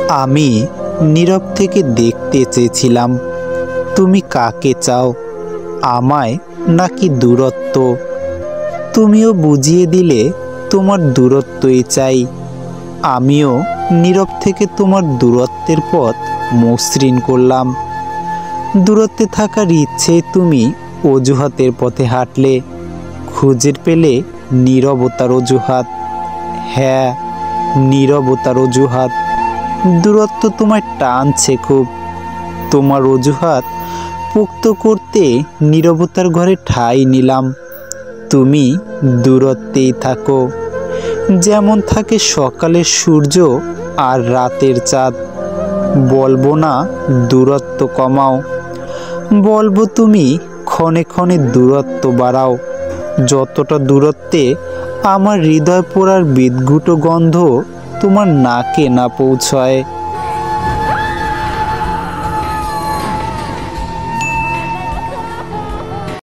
আমি নীরব থেকে দেখতে চেয়েছিলাম তুমি কাকে চাও, আমায় নাকি দূরত্ব। তুমিও বুঝিয়ে দিলে তোমার দূরত্বই চাই। আমিও নীরব থেকে তোমার দূরত্বের পথ মসৃণ করলাম। দূরত্বে থাকার ইচ্ছে তুমি অজুহাতের পথে হাঁটলে, খুঁজে পেলে নীরবতার অজুহাত। হ্যাঁ, নীরবতার অজুহাত। দূরত্ব তোমায় টানছে খুব। তোমার অজুহাত পোক্ত করতে নীরবতার ঘরে ঠাঁই নিলাম। তুমি দূরত্বেই থাকো, যেমন থাকে সকালের সূর্য আর রাতের চাঁদ। বলবো না দূরত্ব কমাও, বলবো তুমি ক্ষণে ক্ষণে দূরত্ব বাড়াও। যতটা দূরত্বে আমার হৃদয় পোড়ার বিদঘুটো গন্ধ তোমার নাকে না পৌঁছায়।